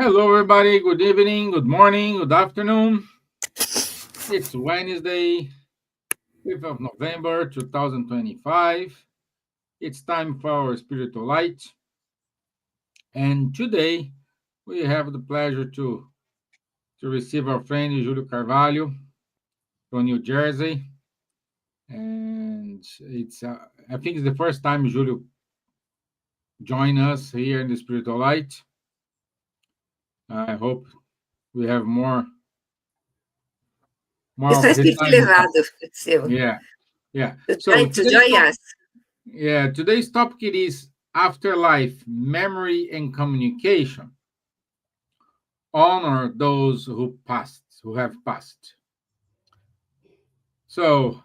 Hello, everybody. Good evening, good morning, good afternoon. It's Wednesday, 5th of November, 2025. It's time for our spiritual light. And today we have the pleasure to receive our friend Julio Carvalho from New Jersey. And I think it's the first time Julio joined us here in the spiritual light. I hope we have more Isso é of his espírito time with us. elevado, seu. Yeah, yeah. To So join us. today's topic it is afterlife, memory and communication. Honor those who have passed. So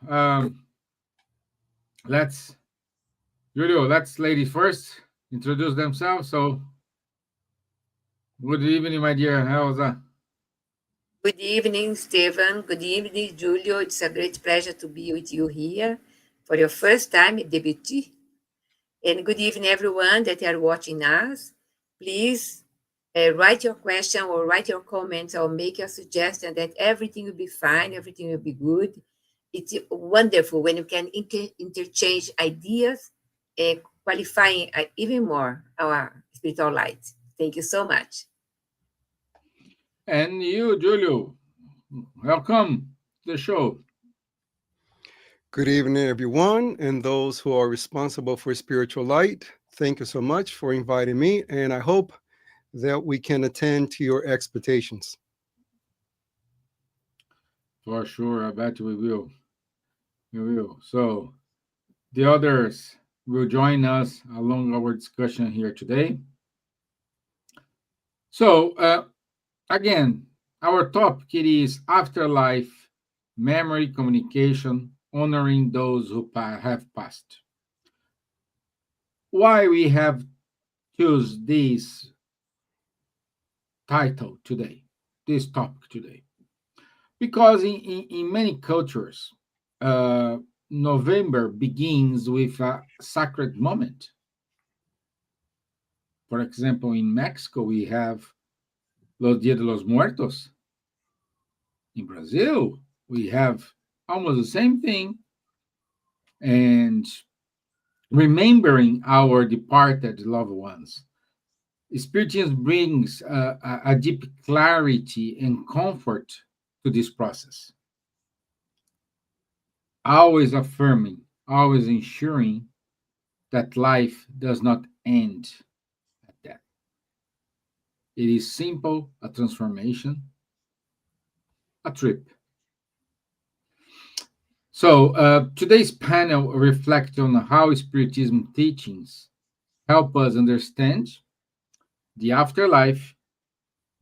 let's Julio, let's ladies first introduce themselves. So good evening, my dear Elsa. Good evening, Stevan. Good evening, Julio. It's a great pleasure to be with you here for your first time debut. And good evening, everyone that are watching us. Please write your question or write your comments or make your suggestion that everything will be fine, everything will be good. It's wonderful when you can interchange ideas, qualifying even more our spiritual light. Thank you so much. And you, Julio, welcome to the show. Good evening, everyone, and those who are responsible for spiritual light. Thank you so much for inviting me, and I hope that we can attend to your expectations. For sure, I bet we will. We will. So the others will join us along our discussion here today. So again, our topic it is afterlife, memory, communication, honoring those who have passed. Why we have choose this title today, this topic today? Because in many cultures, November begins with a sacred moment. For example, in Mexico, we have Los Dia de los Muertos. In Brazil, we have almost the same thing. And remembering our departed loved ones. Spiritism brings a deep clarity and comfort to this process. Always affirming, always ensuring that life does not end at death. It is simple, a transformation, a trip. So today's panel reflects on how Spiritism teachings help us understand the afterlife,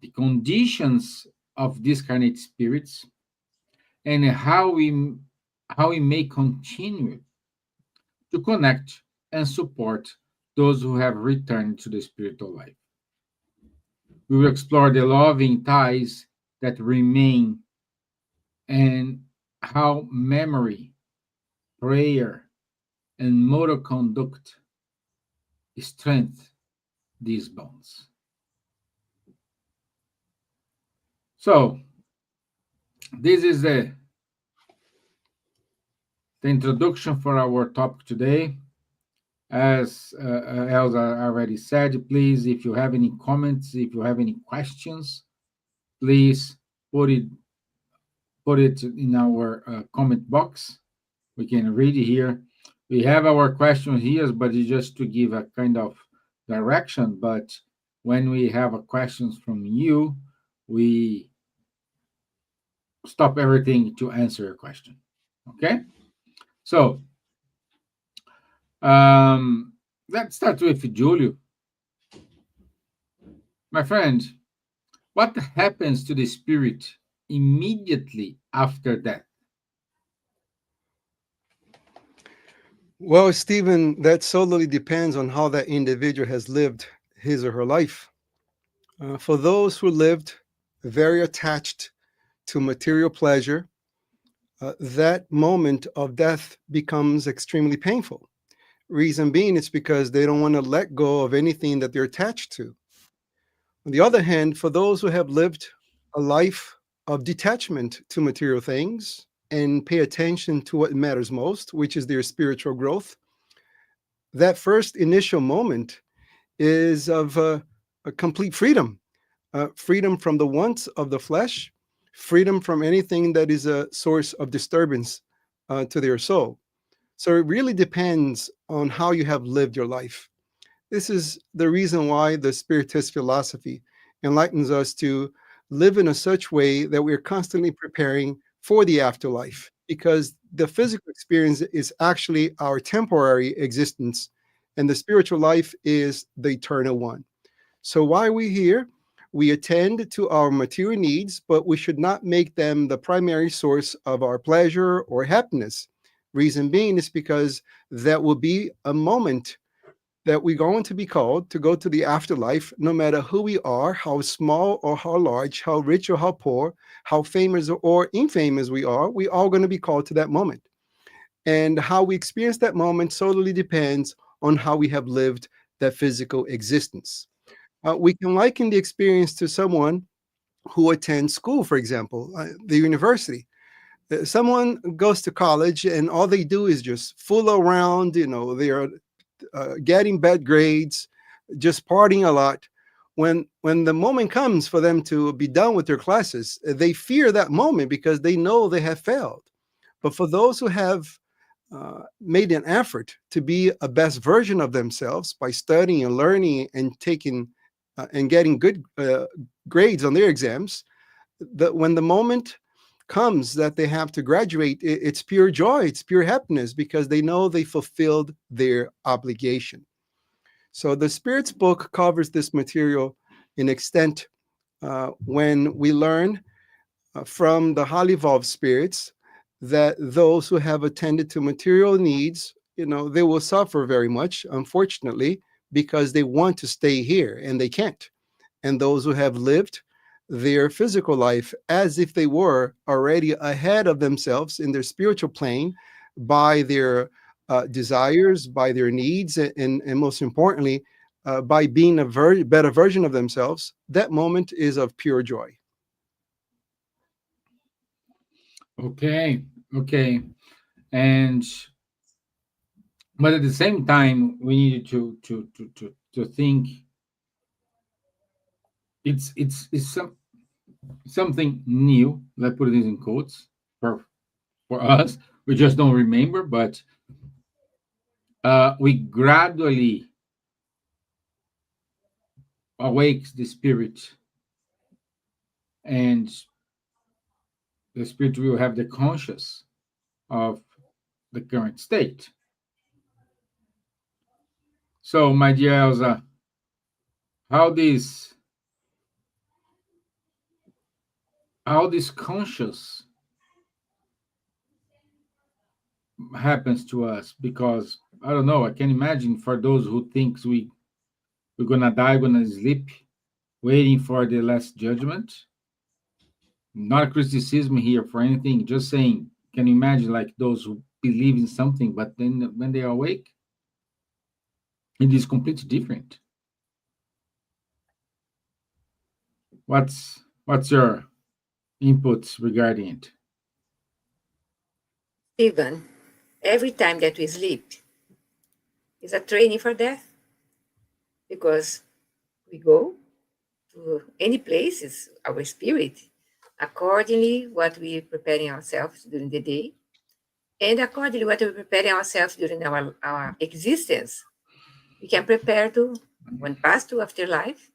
the conditions of discarnate spirits, and how we may continue to connect and support those who have returned to the spiritual life. We will explore the loving ties that remain and how memory, prayer, and moral conduct strengthen these bonds. So, this is the introduction for our topic today. As Elsa already said, please, if you have any comments, if you have any questions, please put it in our comment box. We can read it here. We have our question here, but it's just to give a kind of direction. But when we have a questions from you, we stop everything to answer your question. Okay? So let's start with Julio. My friend, what happens to the spirit immediately after death? Well, Stephen, that solely depends on how that individual has lived his or her life. For those who lived very attached to material pleasure, that moment of death becomes extremely painful. Reason being, it's because they don't want to let go of anything that they're attached to. On the other hand, for those who have lived a life of detachment to material things and pay attention to what matters most, which is their spiritual growth, that first initial moment is of a complete freedom, freedom from the wants of the flesh, freedom from anything that is a source of disturbance to their soul. So it really depends on how you have lived your life. This is the reason why the Spiritist philosophy enlightens us to live in a such way that we're constantly preparing for the afterlife, because the physical experience is actually our temporary existence, and the spiritual life is the eternal one. So while we're here, we attend to our material needs, but we should not make them the primary source of our pleasure or happiness. Reason being is because that will be a moment that we're going to be called to go to the afterlife, no matter who we are, how small or how large, how rich or how poor, how famous or infamous we are, we're all going to be called to that moment. And how we experience that moment solely depends on how we have lived that physical existence. We can liken the experience to someone who attends school, for example, the university. Someone goes to college and all they do is just fool around, they're getting bad grades, just partying a lot. When the moment comes for them to be done with their classes, they fear that moment because they know they have failed. But for those who have made an effort to be a best version of themselves by studying and learning and taking and getting good grades on their exams, that when the moment comes that they have to graduate, it's pure joy, it's pure happiness because they know they fulfilled their obligation. So the Spirit's book covers this material in extent when we learn from the highly evolved spirits that those who have attended to material needs, they will suffer very much, unfortunately, because they want to stay here and they can't. And those who have lived their physical life as if they were already ahead of themselves in their spiritual plane by their desires, by their needs, and most importantly, by being a better version of themselves, that moment is of pure joy. Okay, okay. And but at the same time, we need to think it's something new. Let's put it in quotes for us. We just don't remember, but we gradually awakes the spirit, and the spirit will have the conscious of the current state. So, my dear Elsa, how this how this conscious happens to us, because I don't know, I can imagine for those who thinks we're gonna die, gonna sleep, waiting for the last judgment. Not criticism here for anything, just saying, can you imagine like those who believe in something, but then when they are awake, it is completely different. What's your inputs regarding it? Steven, every time that we sleep is a training for death because we go to any places, our spirit, accordingly what we preparing ourselves during the day, and accordingly what we preparing ourselves during our existence. We can prepare to, when pass to afterlife,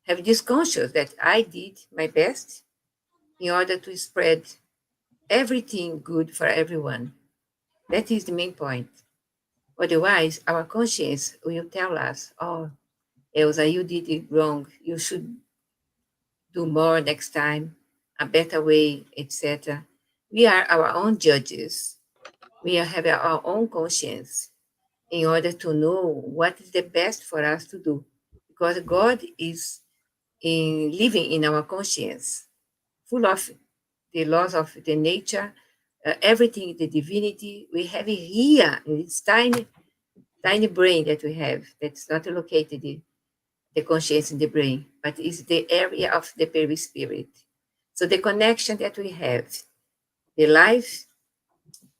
have this conscious that I did my best in order to spread everything good for everyone. That is the main point. Otherwise, our conscience will tell us, oh, Elsa, you did it wrong. You should do more next time, a better way, etc. We are our own judges. We have our own conscience in order to know what is the best for us to do. Because God is living in our conscience, full of the laws of the nature, everything, the divinity. We have it here in this tiny, tiny brain that we have that's not located the conscience in the brain, but it's the area of the perispirit. So the connection that we have, the life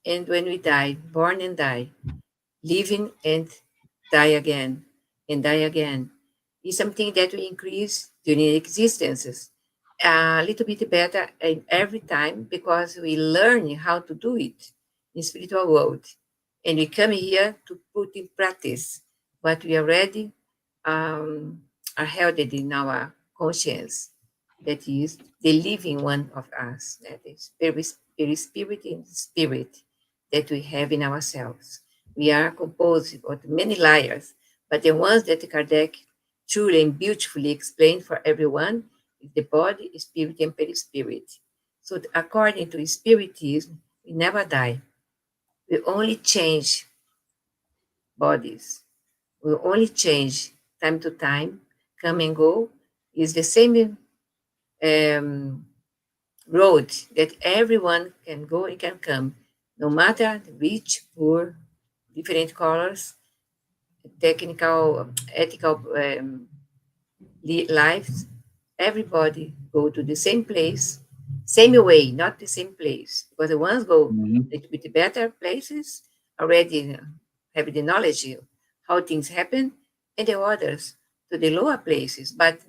and when we die, born and die, living and die again, and die again, is something that we increase during existences a little bit better in every time because we learn how to do it in spiritual world, and we come here to put in practice what we already um, are held in our conscience, that is the living one of us, that is very spirit in spirit that we have in ourselves. We are composed of many layers, but the ones that Kardec truly and beautifully explained for everyone is the body, spirit, and perispirit. So according to Spiritism, we never die. We only change bodies. We only change time to time, come and go. Is the same um, road that everyone can go and can come, no matter rich, poor, different colors, technical, ethical lives. Everybody go to the same place, same way, not the same place. Because the ones go Mhm. with the better places already have the knowledge of how things happen, and the others to the lower places. But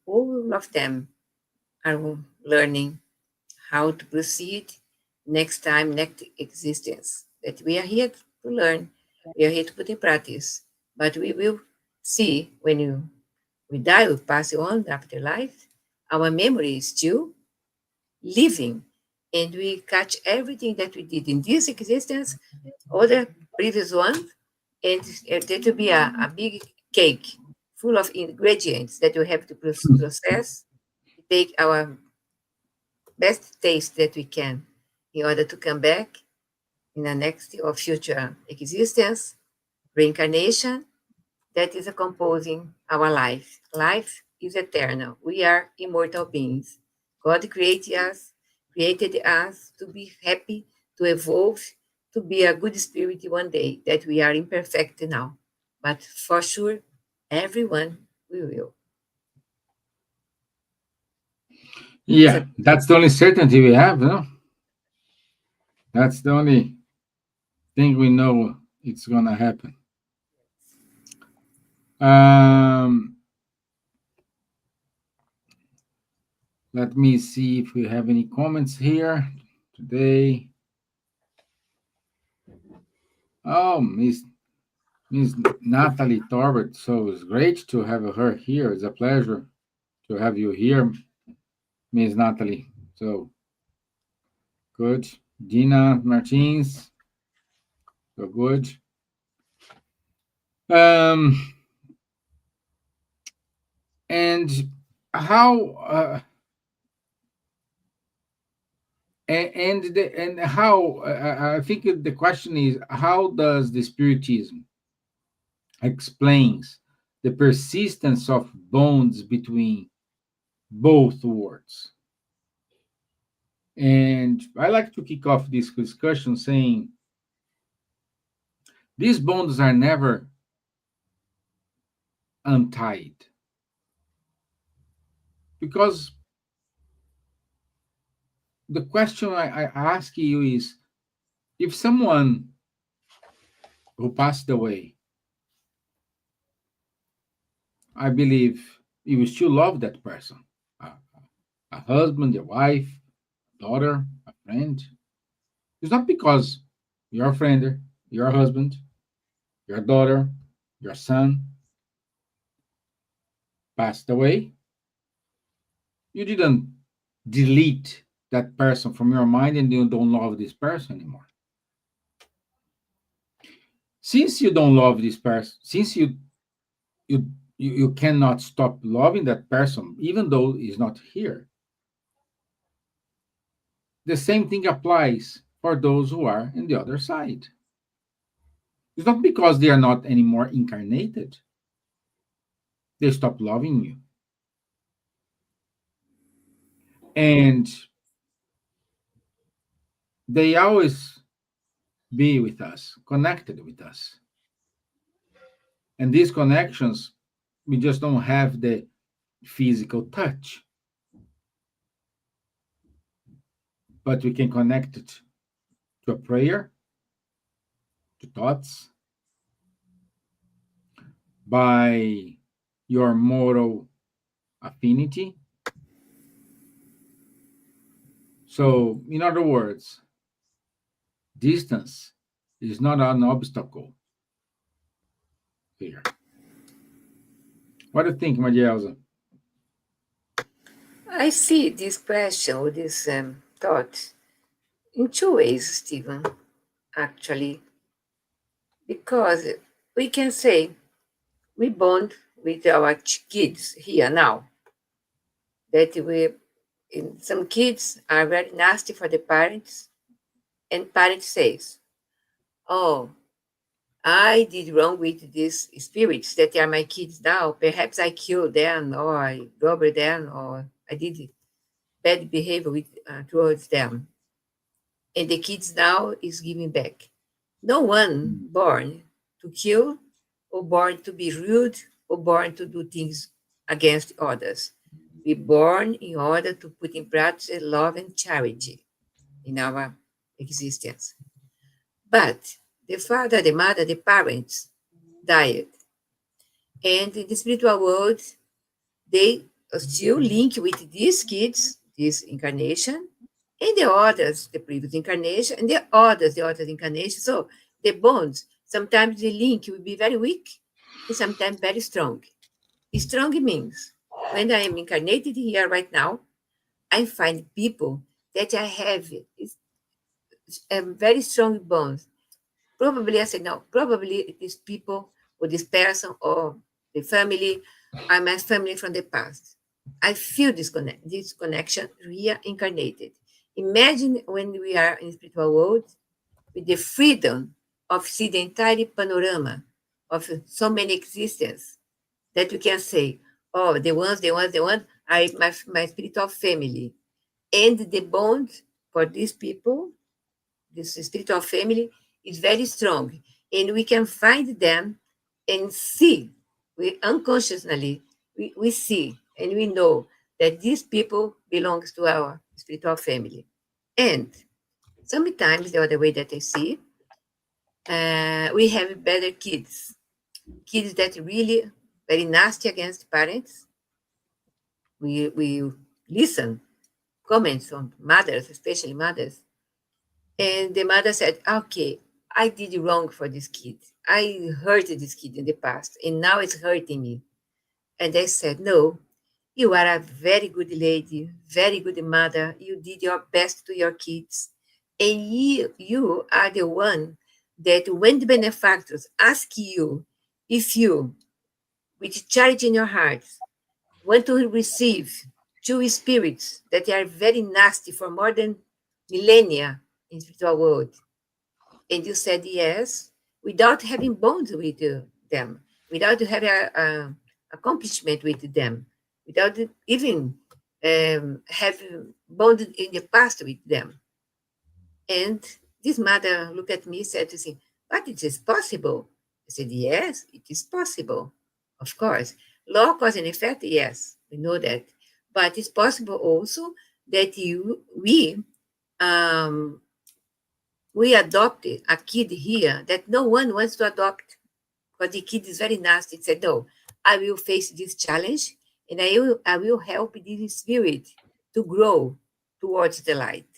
all of them are learning how to proceed next time, next existence. That we are here to learn, we are here to put in practice. But we will see when we die, we pass on after life. Our memory is still living, and we catch everything that we did in this existence, or the previous one, and there to be a big cake full of ingredients that we have to process, take our best taste that we can in order to come back in the next or future existence, reincarnation, that is a composing our life. Life is eternal. We are immortal beings. God created us to be happy, to evolve, to be a good spirit one day, that we are imperfect now. But for sure, everyone we will. It's Yeah, a that's the only certainty we have, no? That's the only thing we know it's gonna happen. Um, Let me see if we have any comments here today. Oh, Miss Natalie Torbert. So it's great to have her here. It's a pleasure to have you here, Miss Natalie. So good. Dina Martins. So good. Um, and how and how I think the question is, how does the Spiritism explains the persistence of bonds between both worlds? And I like to kick off this discussion saying these bonds are never untied, because the question I ask you is, if someone who passed away, I believe you will still love that person, a, a husband, a wife, daughter, a friend. It's not because your friend, your husband, your daughter, your son passed away, you didn't delete that person from your mind and you don't love this person anymore. Since you don't love this person, since you you cannot stop loving that person even though he's not here, the same thing applies for those who are in the other side. It's not because they are not anymore incarnated, they stop loving you. And they always be with us, connected with us. And these connections We just don't have the physical touch, but we can connect it to a prayer, to thoughts, by your moral affinity. So, in other words, distance is not an obstacle here. What do you think, Maria Elsa? I see this question or this thought in two ways, Stephen, actually, because we can say we bond with our kids here now, that some kids are very nasty for the parents, and parents says, oh, I did wrong with these spirits that are my kids now. Perhaps I killed them, or I robbed them, or I did bad behavior towards them. And the kids now is giving back. No one born to kill, or born to be rude, or born to do things against others. We born in order to put in practice love and charity in our existence. But the father, the mother, the parents died. And in the spiritual world, they still link with these kids, this incarnation, and the others, the previous incarnation, and the other incarnation. So the bonds, sometimes the link will be very weak and sometimes very strong. Strong means when I am incarnated here right now, I find people that I have very strong bonds. Probably I said no, probably these people or this person or the family are my family from the past. I feel this connection reincarnated. Imagine when we are in the spiritual world with the freedom of see the entire panorama of so many existences that we can say, oh, the ones are my spiritual family. And the bond for these people, this spiritual family, is very strong. And we can find them and see, we unconsciously, we see and we know that these people belongs to our spiritual family. And sometimes the other way that I see, we have better kids that really very nasty against parents. We listen comments from mothers, especially mothers, and the mother said, "Okay, I did wrong for this kid. I hurt this kid in the past, and now it's hurting me." And I said, "No, you are a very good lady, very good mother. You did your best to your kids, and you are the one that when the benefactors ask you if you, with charity in your heart, want to receive two spirits that are very nasty for more than millennia in the spiritual world, and you said yes, without having bonds with them, without having a accomplishment with them, without even having bonded in the past with them." And this mother looked at me and said to me, "But it is possible." I said, "Yes, it is possible. Of course. Law, cause and effect, yes, we know that. But it's possible also that um, we adopted a kid here that no one wants to adopt, but the kid is very nasty. It said, no, I will face this challenge and I will help this spirit to grow towards the light,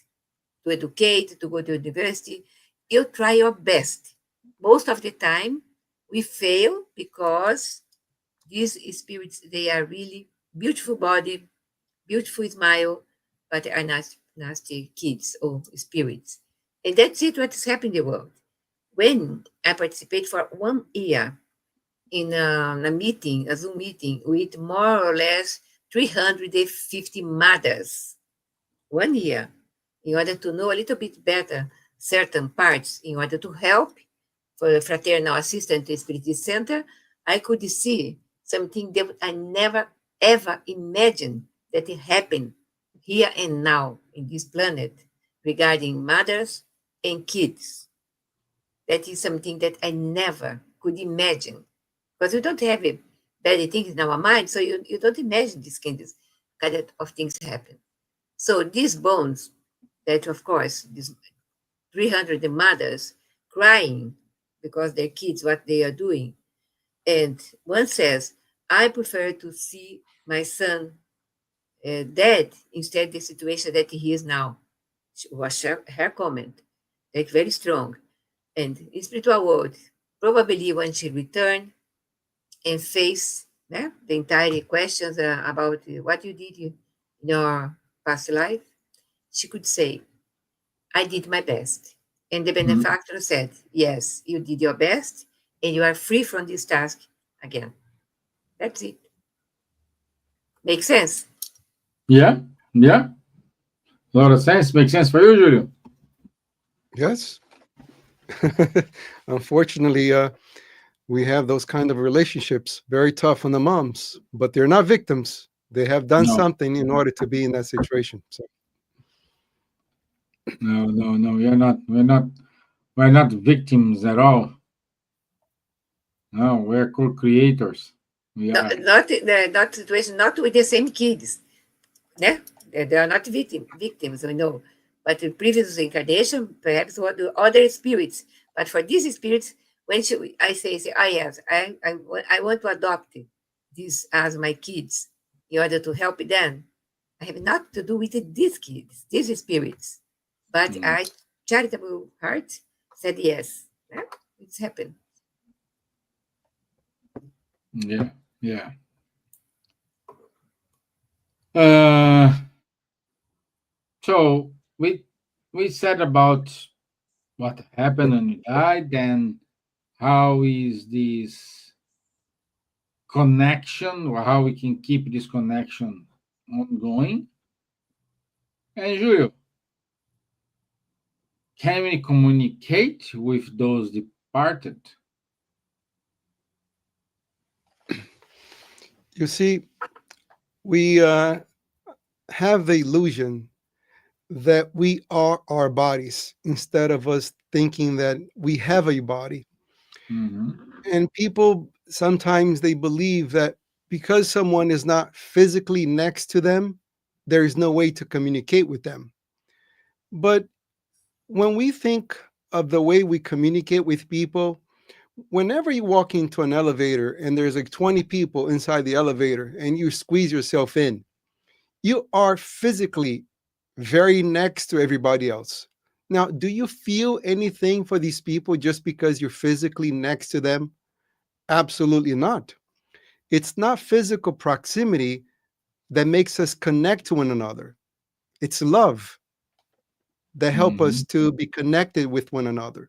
to educate, to go to university. You try your best. Most of the time, we fail because these spirits, they are really beautiful body, beautiful smile, but they are nasty kids or spirits. And that's it, what's happening in the world. When I participate for 1 year in a meeting, a Zoom meeting, with more or less 350 mothers, 1 year, in order to know a little bit better certain parts, in order to help for the fraternal assistant to Spirit Center, I could see something that I never ever imagined that it happened here and now in this planet regarding mothers and kids. That is something that I never could imagine because we don't have bad things in our mind, so you don't imagine these kind of things happen. So these bones, that of course, these 300 mothers crying because their kids, what they are doing. And one says, I prefer to see my son dead instead the situation that he is now. Was her comment. Like very strong. And in spiritual world, probably when she returned and face the entire questions about what you did in your past life, she could say, I did my best. And the Mhm. benefactor said, yes, you did your best and you are free from this task again. That's it. Makes sense? Yeah, yeah. A lot of sense. Makes sense for you, Julio. Yes. Unfortunately, we have those kind of relationships. Very tough on the moms, but they're not victims. They have done No, something in order to be in that situation. So no, no, no. You're not. We're not victims at all. No, we're co-creators. We Not, are. not situation, not with the same kids. Yeah? They are not victims, we know. But in previous incarnation, perhaps what the other spirits. But for these spirits, when I say, ah, yes, I want to adopt these as my kids in order to help them. I have not to do with these kids, these spirits. But Mm, I, charitable heart, said yes. Yeah? It's happened. yeah, yeah. Uh, so we said about what happened when you died, then how is this connection, or how we can keep this connection ongoing. And Julio, can we communicate with those departed? you see, we have the illusion that we are our bodies instead of us thinking that we have a body. Mhm. And people sometimes they believe that because someone is not physically next to them, there is no way to communicate with them. But when we think of the way we communicate with people, whenever you walk into an elevator and there's like 20 people inside the elevator and you squeeze yourself in, you are physically very next to everybody else. Now, do you feel anything for these people just because you're physically next to them? Absolutely not. It's not physical proximity that makes us connect to one another. It's love that help us Mhm. to be connected with one another.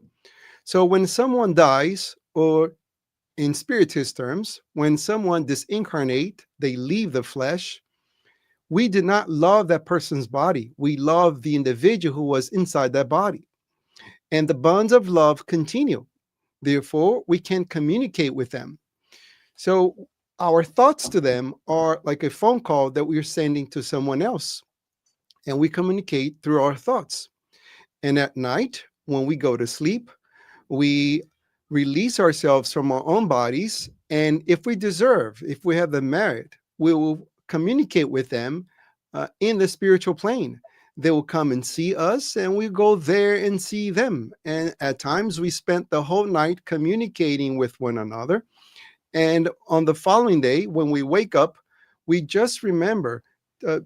So when someone dies, or in spiritist terms, when someone disincarnate, they leave the flesh, we did not love that person's body. We love the individual who was inside that body. And the bonds of love continue. Therefore, we can communicate with them. So our thoughts to them are like a phone call that we're sending to someone else. And we communicate through our thoughts. And at night, when we go to sleep, we release ourselves from our own bodies. And if we deserve, if we have the merit, we will communicate with them in the spiritual plane. They will come and see us, and we go there and see them. And at times, we spent the whole night communicating with one another. And on the following day, when we wake up, we just remember uh,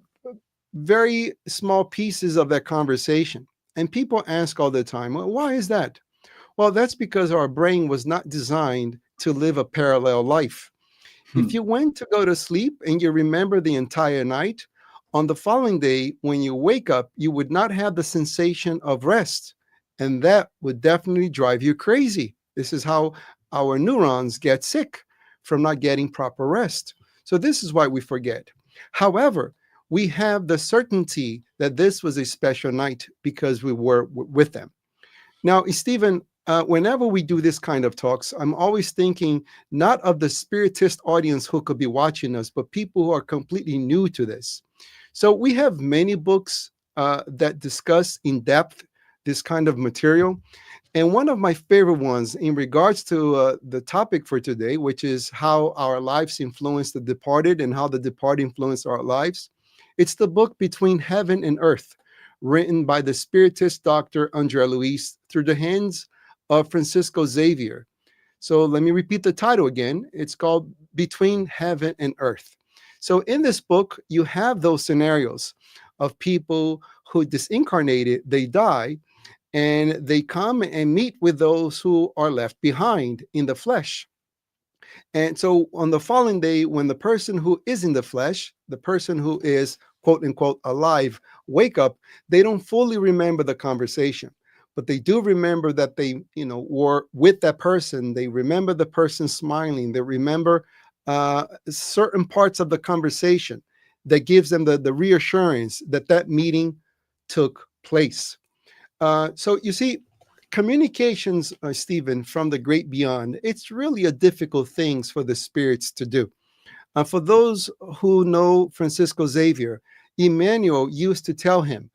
very small pieces of that conversation. And people ask all the time, well, why is that? Well, that's because our brain was not designed to live a parallel life. Hmm. If you went to go to sleep and you remember the entire night, on the following day, when you wake up, you would not have the sensation of rest. And that would definitely drive you crazy. This is how our neurons get sick from not getting proper rest. So, this is why we forget. However, we have the certainty that this was a special night because we were with them. Now, Stephen, whenever we do this kind of talks, I'm always thinking not of the spiritist audience who could be watching us, but people who are completely new to this. So we have many books that discuss in depth this kind of material. And one of my favorite ones in regards to the topic for today, which is how our lives influence the departed and how the departed influence our lives. It's the book Between Heaven and Earth, written by the Spiritist Dr. Andre Luis through the hands of Francisco Xavier. So let me repeat the title again. It's called Between Heaven and Earth. So in this book, you have those scenarios of people who disincarnated, they die, and they come and meet with those who are left behind in the flesh. And so on the following day, when the person who is in the flesh, the person who is quote unquote alive, wake up, they don't fully remember the conversation, but they do remember that they, were with that person. They remember the person smiling. They remember certain parts of the conversation that gives them the reassurance that that meeting took place. So you see, communications, Stephen, from the great beyond, it's really a difficult thing for the spirits to do. For those who know Francisco Xavier, Emmanuel used to tell him,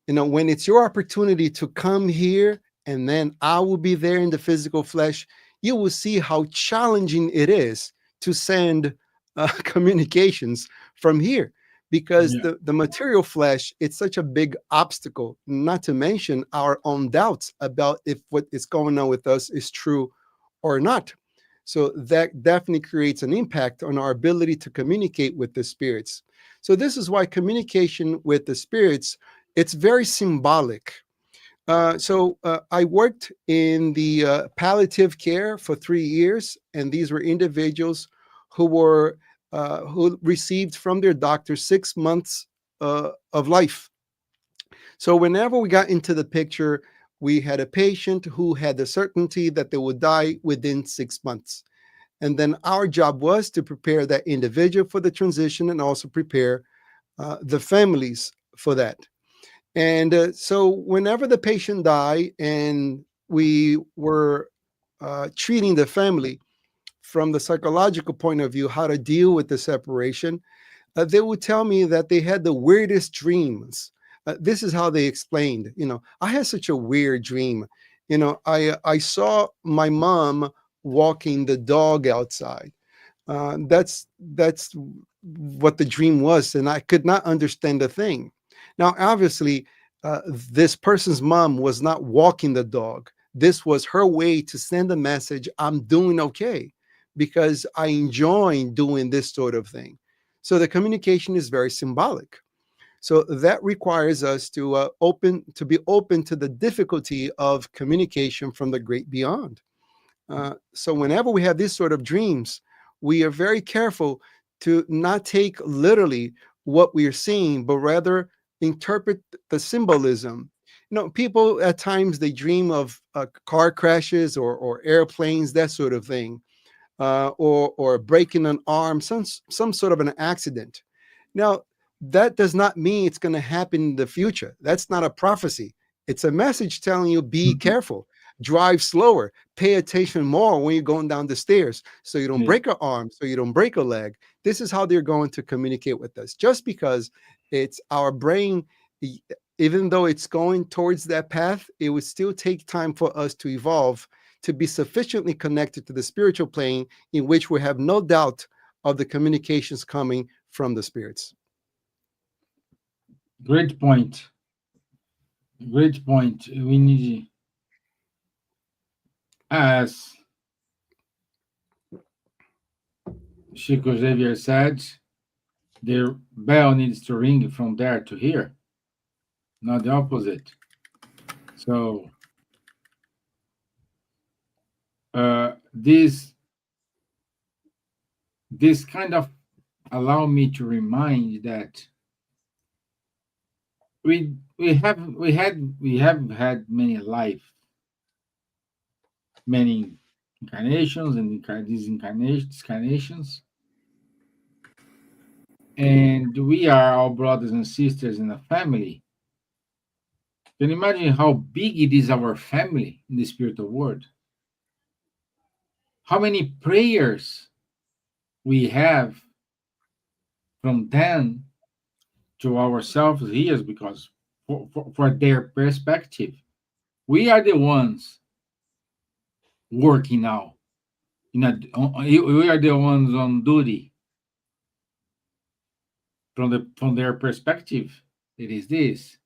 when it's your opportunity to come here and then I will be there in the physical flesh, you will see how challenging it is to send communications from here, because Yeah. the material flesh, it's such a big obstacle, not to mention our own doubts about if what is going on with us is true or not. So that definitely creates an impact on our ability to communicate with the spirits. So this is why communication with the spirits, it's very symbolic. I worked in the palliative care for 3 years, and these were individuals who received from their doctor 6 months of life. So whenever we got into the picture, we had a patient who had the certainty that they would die within 6 months. And then our job was to prepare that individual for the transition and also prepare the families for that. And so whenever the patient died and we were treating the family from the psychological point of view, how to deal with the separation, they would tell me that they had the weirdest dreams. This is how they explained, I had such a weird dream. I saw my mom walking the dog outside. That's what the dream was, and I could not understand the thing. Now, obviously, this person's mom was not walking the dog. This was her way to send a message: I'm doing okay because I enjoy doing this sort of thing. So the communication is very symbolic. So that requires us to be open to the difficulty of communication from the great beyond. So whenever we have these sort of dreams, we are very careful to not take literally what we are seeing, but rather interpret the symbolism. People at times they dream of car crashes or airplanes, that sort of thing, or breaking an arm, some sort of an accident. Now, that does not mean it's going to happen in the future. That's not a prophecy. It's a message telling you, be careful, drive slower, pay attention more when you're going down the stairs so you don't Yeah. break an arm, so you don't break a leg. This is how they're going to communicate with us. Just because it's our brain, even though it's going towards that path, it would still take time for us to evolve to be sufficiently connected to the spiritual plane in which we have no doubt of the communications coming from the spirits. Great point. Great point. We need, as Chico Xavier said, the bell needs to ring from there to here, not the opposite. So this kind of allow me to remind that we have had many life, many incarnations and discarnations, and we are all brothers and sisters in a family. Can you imagine how big it is, our family in the spiritual world? How many prayers we have from them to ourselves here, because for their perspective. We are the ones working now. We are the ones on duty. From their perspective, it is this,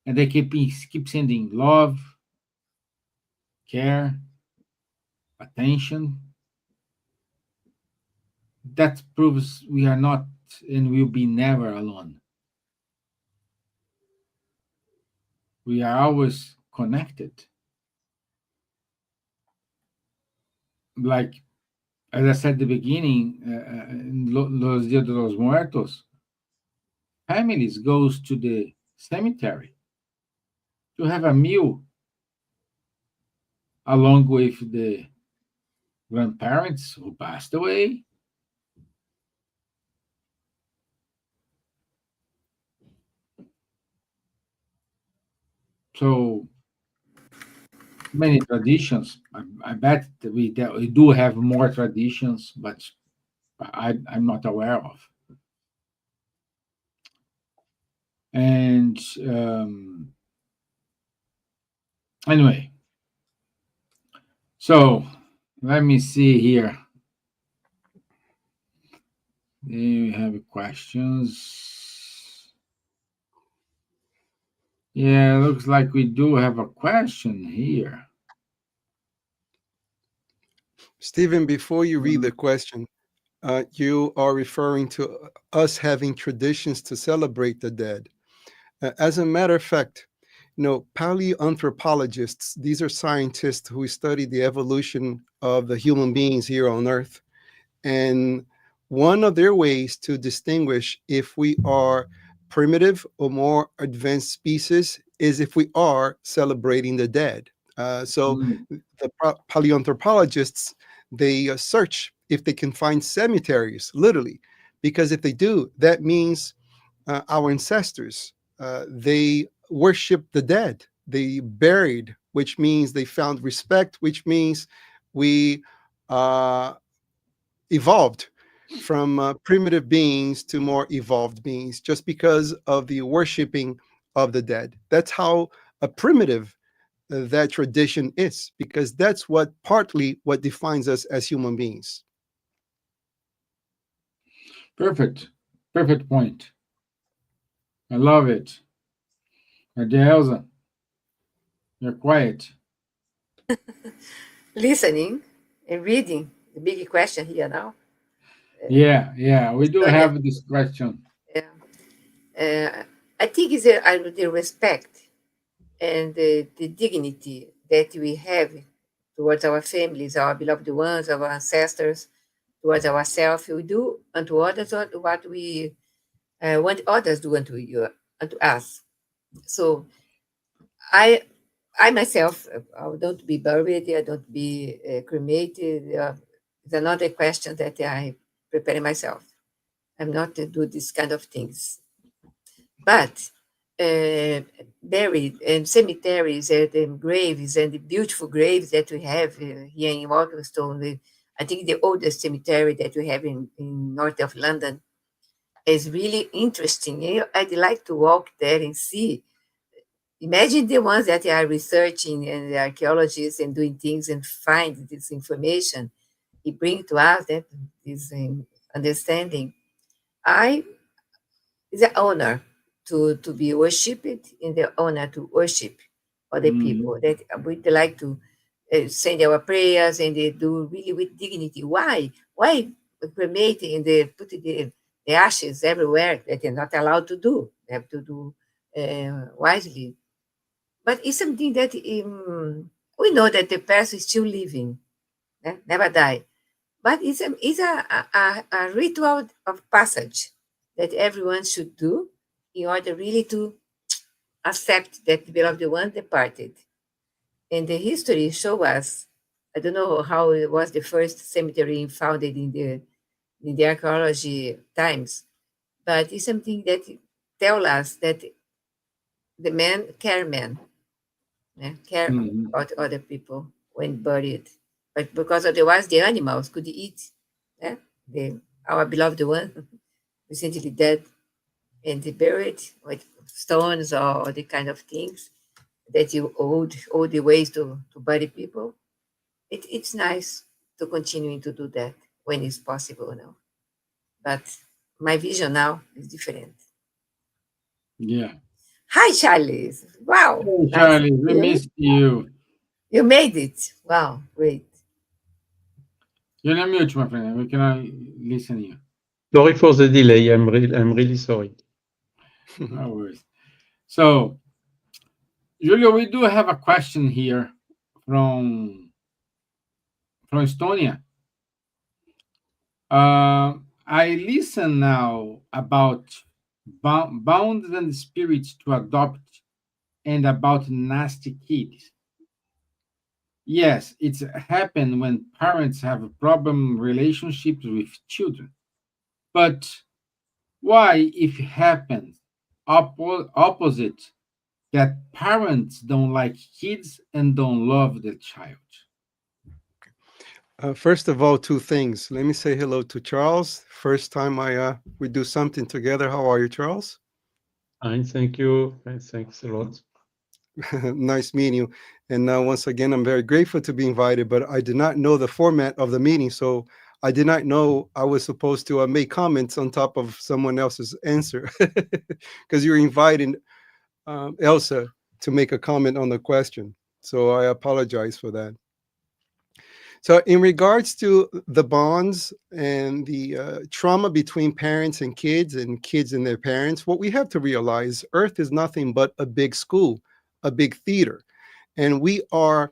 and they keep sending love, care, attention. That proves we are not and will be never alone. We are always connected. Like as I said at the beginning, in Los Dias de los Muertos, families goes to the cemetery to have a meal along with the grandparents who passed away. So many traditions. I bet that we do have more traditions, but I'm not aware of. And anyway, so let me see here. Do you have questions? Yeah, looks like we do have a question here. Stephen, before you read Mhm. the question, you are referring to us having traditions to celebrate the dead. As a matter of fact, paleoanthropologists, these are scientists who study the evolution of the human beings here on Earth. And one of their ways to distinguish if we are primitive or more advanced species is if we are celebrating the dead. So Mm, the paleoanthropologists, they search if they can find cemeteries, literally, because if they do, that means our ancestors, they worship the dead. They buried, which means they found respect, which means we uh, evolved from primitive beings to more evolved beings just because of the worshiping of the dead. That's how a primitive that tradition is, because that's what partly what defines us as human beings. perfect. Perfect point. I love it. Dear Elsa, you're quiet. Listening and reading, the big question here now. Yeah, we do Sonia, have this question. yeah. I think it's the respect and the dignity that we have towards our families, our beloved ones, our ancestors, towards ourselves. We do unto others what we want others do unto you, unto us. So I, I myself, I don't be buried, I don't be cremated. It's another question that I prepare myself. I'm not to do this kind of things. But buried in cemeteries and graves and the beautiful graves that we have here in Walthamstow, I think the oldest cemetery that we have in north of London is really interesting. I'd like to walk there and see. Imagine the ones that are researching and the archaeologists and doing things and find this information. It brings to us that this understanding. I It's an honor to be worshipped and the honor to worship other Mhm. people that we'd like to send our prayers and they do really with dignity. Why? Why cremate and they put the ashes everywhere that they're not allowed to do? They have to do wisely. But it's something that we know that the person is still living, never die. But it's a ritual of passage that everyone should do in order really to accept that the beloved one departed. And the history show us, I don't know how it was the first cemetery founded in the archaeology times, but it's something that tell us that the man, care Mhm. about other people when buried. But because otherwise the animals could eat eh, our beloved one, recently dead, and they buried with stones or the kind of things. that you all the ways to bury people. It's nice to continue to do that when it's possible now. But my vision now is different. Yeah. Hi, Charlie. Wow, Hey, nice to Charlie, we see you. missed you. You made it. Wow, great. You're on mute, my friend. We cannot listen to you. Sorry for the delay. I'm really sorry. No worries. So, Julio, we do have a question here from Estonia. I listen now about bound and spirits to adopt and about nasty kids. Yes, it's happened when parents have problem relationships with children. But why, if it happens, opposite, that parents don't like kids and don't love the child? First of all, two things. Let me say hello to Charles. First time we do something together. How are you, Charles? Fine, thank you. Thanks a lot. Nice meeting you. And once again, I'm very grateful to be invited, but I did not know the format of the meeting. So I did not know I was supposed to make comments on top of someone else's answer because you're inviting Elsa to make a comment on the question. So I apologize for that. So in regards to the bonds and the trauma between parents and kids and their parents, what we have to realize, Earth is nothing but a big school, a big theater. And we are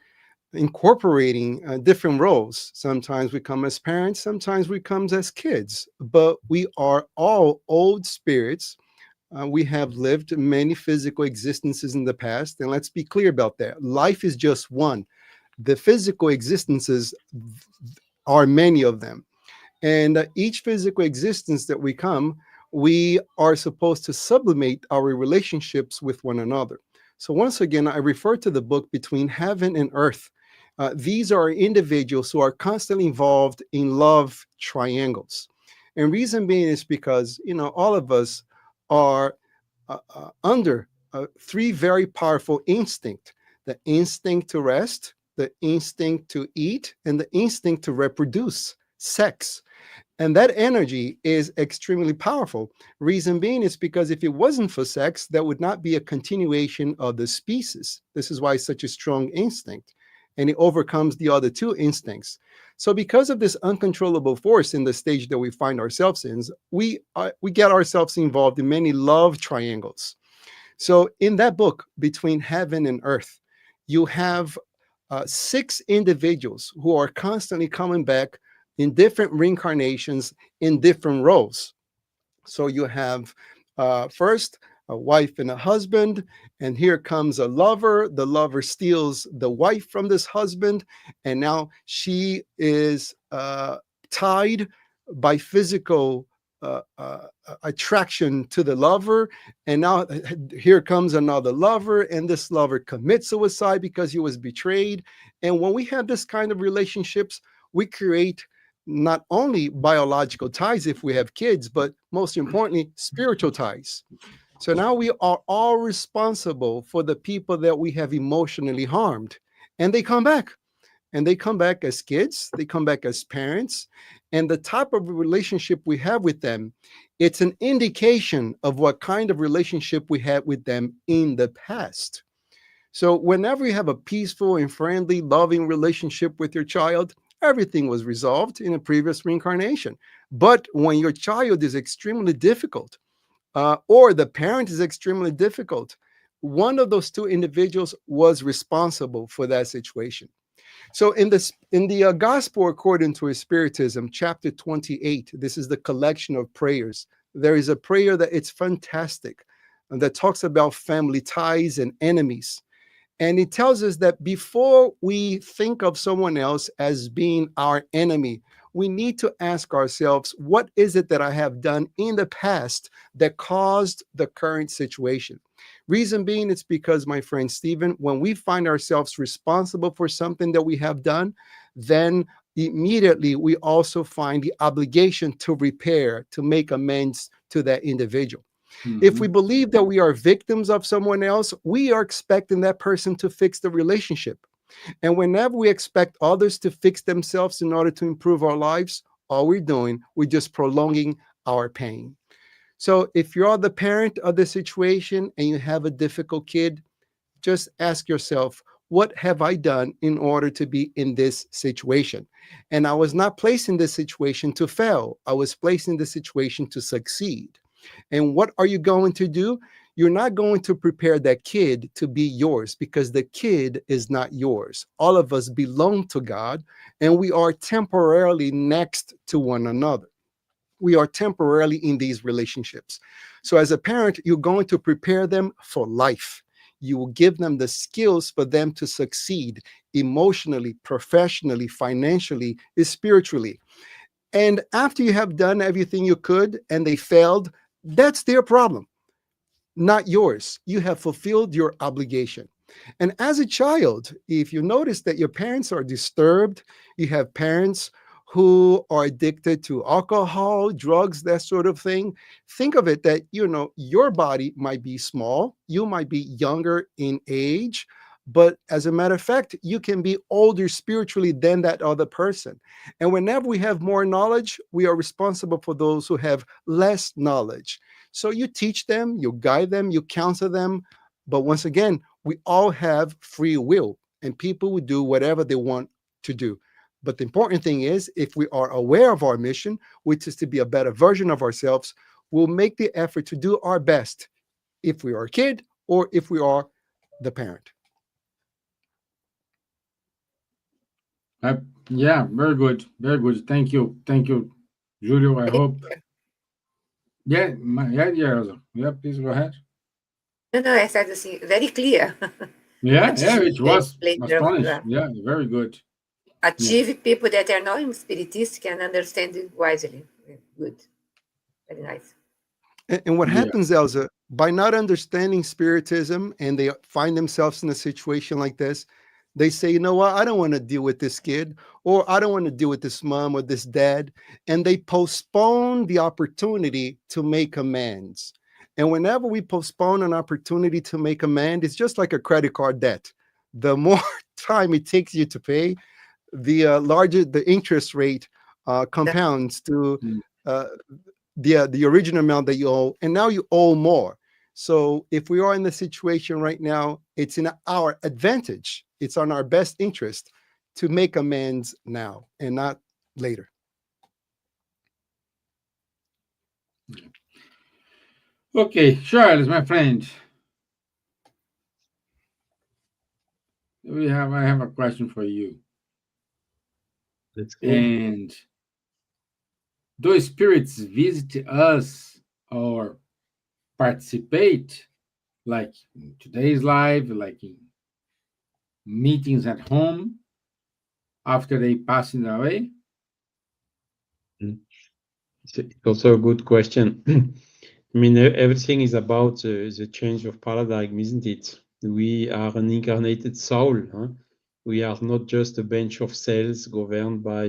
incorporating different roles. Sometimes we come as parents, sometimes we come as kids, but we are all old spirits. We have lived many physical existences in the past. And let's be clear about that. Life is just one. The physical existences are many of them. And each physical existence that we come, we are supposed to sublimate our relationships with one another. So once again, I refer to the book Between Heaven and Earth. These are individuals who are constantly involved in love triangles. And reason being is because, all of us are under three very powerful instincts: the instinct to rest, the instinct to eat, and the instinct to reproduce, sex. And that energy is extremely powerful. Reason being is because if it wasn't for sex, there would not be a continuation of the species. This is why it's such a strong instinct. And it overcomes the other two instincts. So because of this uncontrollable force in the stage that we find ourselves in, we get ourselves involved in many love triangles. So in that book, Between Heaven and Earth, you have 6 individuals who are constantly coming back in different reincarnations in different roles. So you have first a wife and a husband, and here comes a lover. The lover steals the wife from this husband, and now she is tied by physical attraction to the lover. And now here comes another lover, and this lover commits suicide because he was betrayed. And when we have this kind of relationships, we create not only biological ties if we have kids, but most importantly, spiritual ties. So now we are all responsible for the people that we have emotionally harmed. And they come back. And they come back as kids, they come back as parents. And the type of relationship we have with them, it's an indication of what kind of relationship we had with them in the past. So whenever you have a peaceful and friendly, loving relationship with your child, everything was resolved in a previous reincarnation. But when your child is extremely difficult, or the parent is extremely difficult, one of those two individuals was responsible for that situation. So in the Gospel according to Spiritism, chapter 28, this is the collection of prayers. There is a prayer that it's fantastic, and that talks about family ties and enemies. And it tells us that before we think of someone else as being our enemy, we need to ask ourselves, what is it that I have done in the past that caused the current situation? Reason being, it's because, my friend Stevan, when we find ourselves responsible for something that we have done, then immediately we also find the obligation to repair, to make amends to that individual. If we believe that we are victims of someone else, we are expecting that person to fix the relationship. And whenever we expect others to fix themselves in order to improve our lives, all we're doing, we're just prolonging our pain. So if you're the parent of the situation and you have a difficult kid, just ask yourself, what have I done in order to be in this situation? And I was not placed in this situation to fail. I was placed in this situation to succeed. And what are you going to do? You're not going to prepare that kid to be yours, because the kid is not yours. All of us belong to God, and we are temporarily next to one another. We are temporarily in these relationships. So as a parent, you're going to prepare them for life. You will give them the skills for them to succeed emotionally, professionally, financially, spiritually. And after you have done everything you could and they failed, that's their problem, not yours. You have fulfilled your obligation. And as a child, if you notice that your parents are disturbed, you have parents who are addicted to alcohol, drugs, that sort of thing, think of it that, your body might be small, you might be younger in age, but as a matter of fact, you can be older spiritually than that other person. And whenever we have more knowledge, we are responsible for those who have less knowledge. So you teach them, you guide them, you counsel them. But once again, we all have free will, and people will do whatever they want to do. But the important thing is, if we are aware of our mission, which is to be a better version of ourselves, we'll make the effort to do our best, if we are a kid or if we are the parent. Yeah, very good. Very good. Thank you. Thank you, Julio. I hope. Yeah, Elsa. Yeah, please go ahead. No, I said very clear. Yeah, Achieve it was later, astonishing. Yeah, very good. Achieve people that are not spiritistic and understand it wisely. Good. Very nice. And what Yeah. happens, Elsa, by not understanding Spiritism and they find themselves in a situation like this, they say, you know what, I don't want to deal with this kid, or I don't want to deal with this mom or this dad. And they postpone the opportunity to make amends. And whenever we postpone an opportunity to make amends, it's just like a credit card debt. The more time it takes you to pay, the larger the interest rate compounds to the original amount that you owe, and now you owe more. So if we are in the situation right now, it's in our advantage. It's on our best interest to make amends now and not later. Okay, Charles, my friend. I have a question for you. Let's go. And do spirits visit us or participate, like in today's life, like in meetings at home, after they passing away? It's also a good question. I mean, everything is about the change of paradigm, isn't it? We are an incarnated soul. Huh? We are not just a bunch of cells governed by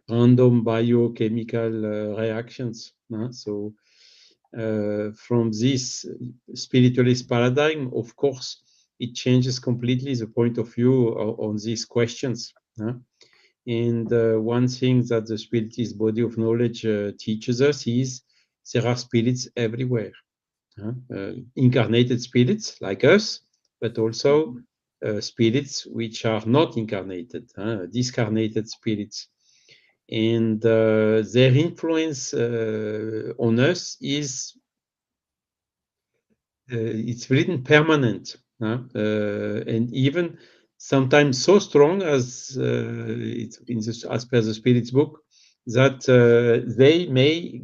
random biochemical reactions. Huh? So, from this spiritualist paradigm, of course, it changes completely the point of view on these questions. Huh? And one thing that the spiritist body of knowledge teaches us is there are spirits everywhere. Incarnated spirits like us, but also spirits which are not incarnated, discarnated spirits. And their influence on us is it's written permanent, and even sometimes so strong as it's as per the Spirit's book that they may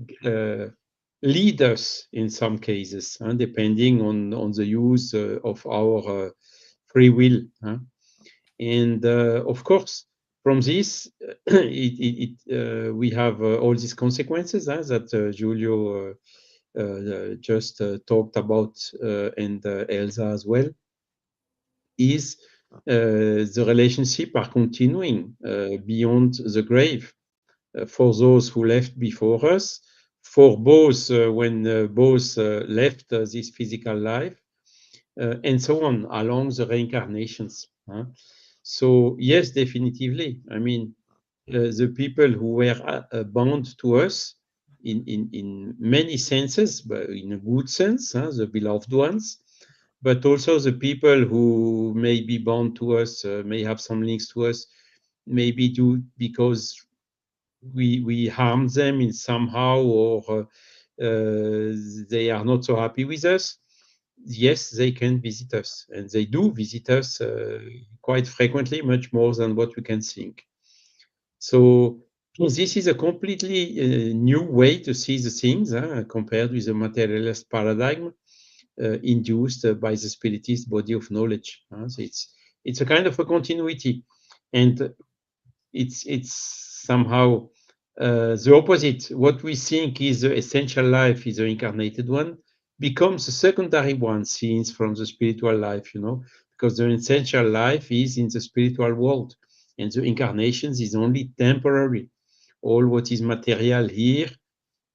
lead us in some cases, depending on the use of our free will. And of course, from this, we have all these consequences that Giulio just talked about, and Elsa as well, is the relationship are continuing beyond the grave for those who left before us, for both when both left this physical life, and so on along the reincarnations. So yes, definitively. I mean, the people who were bound to us in many senses, but in a good sense, the beloved ones, but also the people who may be bound to us, may have some links to us, maybe do because we harm them in somehow, or they are not so happy with us. Yes, they can visit us, and they do visit us quite frequently, much more than what we can think. So this is a completely new way to see the things, compared with the materialist paradigm induced by the spiritist body of knowledge. So it's a kind of a continuity, and it's somehow the opposite. What we think is the essential life is the incarnated one becomes a secondary one seen from the spiritual life, because the essential life is in the spiritual world, and the incarnations is only temporary. All what is material here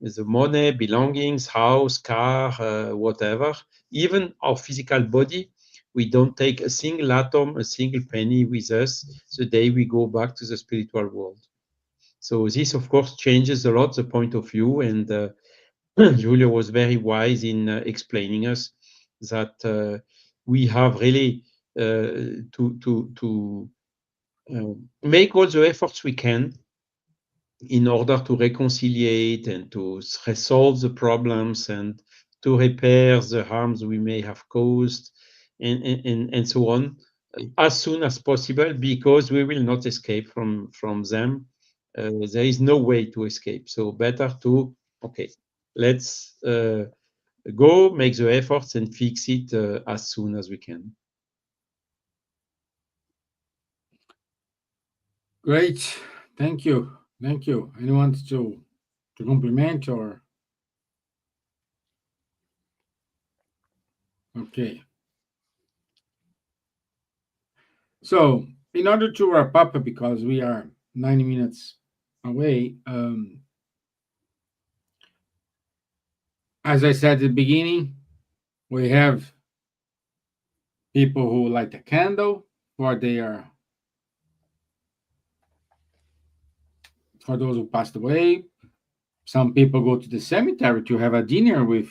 is the money, belongings, house, car, whatever, even our physical body. We don't take a single atom, a single penny with us the day we go back to the spiritual world. So this, of course, changes a lot the point of view, and Julia was very wise in explaining us that we have really to make all the efforts we can in order to reconciliate and to resolve the problems and to repair the harms we may have caused, and so on, as soon as possible, because we will not escape from them. There is no way to escape. So better to, okay, let's go make the efforts and fix it as soon as we can. Great. Thank you. Thank you. Anyone to compliment or? Okay. So, in order to wrap up, because we are 90 minutes away, as I said at the beginning, we have people who light a candle for those who passed away. Some people go to the cemetery to have a dinner with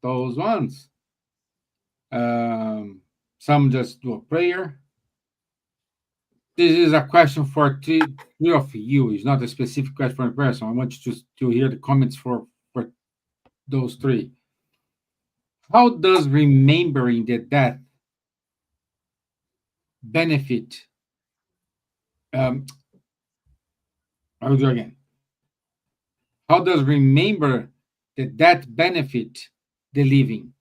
those ones. Some just do a prayer. This is a question for three of you. It's not a specific question for a person. I want you to hear the comments for those three. How does remembering the death benefit? I will do again. How does remember the death benefit the living?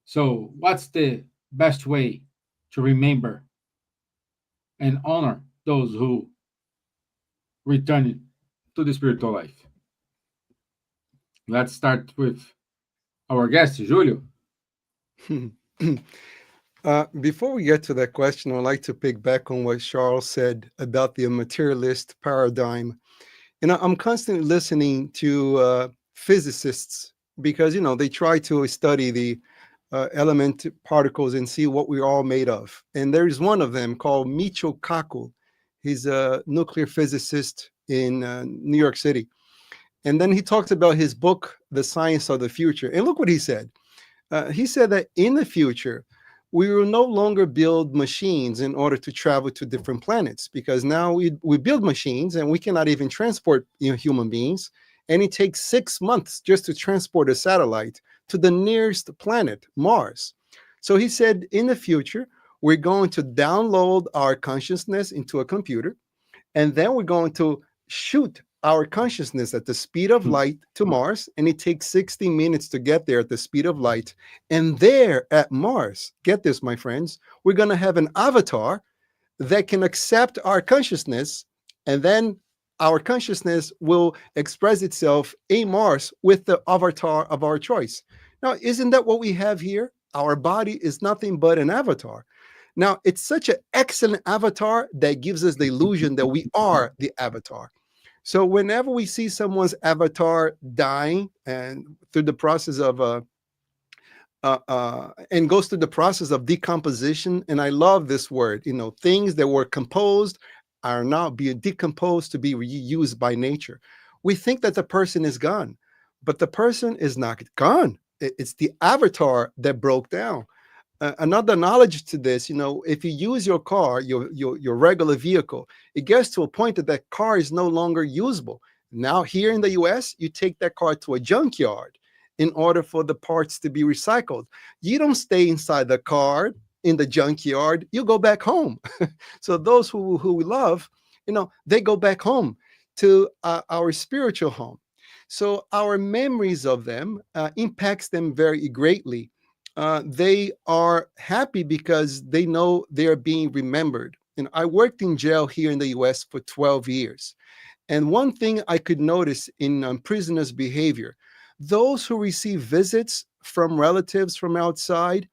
So, what's the best way to remember and honor those who return to the spiritual life? Let's start with our guest, Julio. Before we get to that question, I'd like to pick back on what Charles said about the materialist paradigm. I'm constantly listening to physicists because, they try to study the element particles and see what we're all made of. And there's one of them called Michio Kaku. He's a nuclear physicist in New York City. And then he talks about his book, The Science of the Future. And look what he said. He said that in the future, we will no longer build machines in order to travel to different planets, because now we build machines and we cannot even transport human beings. And it takes 6 months just to transport a satellite to the nearest planet, Mars. So he said, in the future, we're going to download our consciousness into a computer, and then we're going to shoot our consciousness at the speed of light to Mars, and it takes 60 minutes to get there at the speed of light. And there at Mars, get this, my friends, we're going to have an avatar that can accept our consciousness, and then our consciousness will express itself in Mars with the avatar of our choice. Now, isn't that what we have here? Our body is nothing but an avatar. Now, it's such an excellent avatar that gives us the illusion that we are the avatar. So whenever we see someone's avatar dying and through the process of and goes through the process of decomposition, and I love this word, things that were composed are now being decomposed to be reused by nature. We think that the person is gone, but the person is not gone. It's the avatar that broke down. Another knowledge to this, if you use your car, your regular vehicle, it gets to a point that that car is no longer usable. Now here in the US, you take that car to a junkyard in order for the parts to be recycled. You don't stay inside the car in the junkyard, you go back home. So those who we love, they go back home to our spiritual home. So our memories of them impacts them very greatly. They are happy because they know they are being remembered. And I worked in jail here in the US for 12 years. And one thing I could notice in prisoners' behavior, those who receive visits from relatives from outside,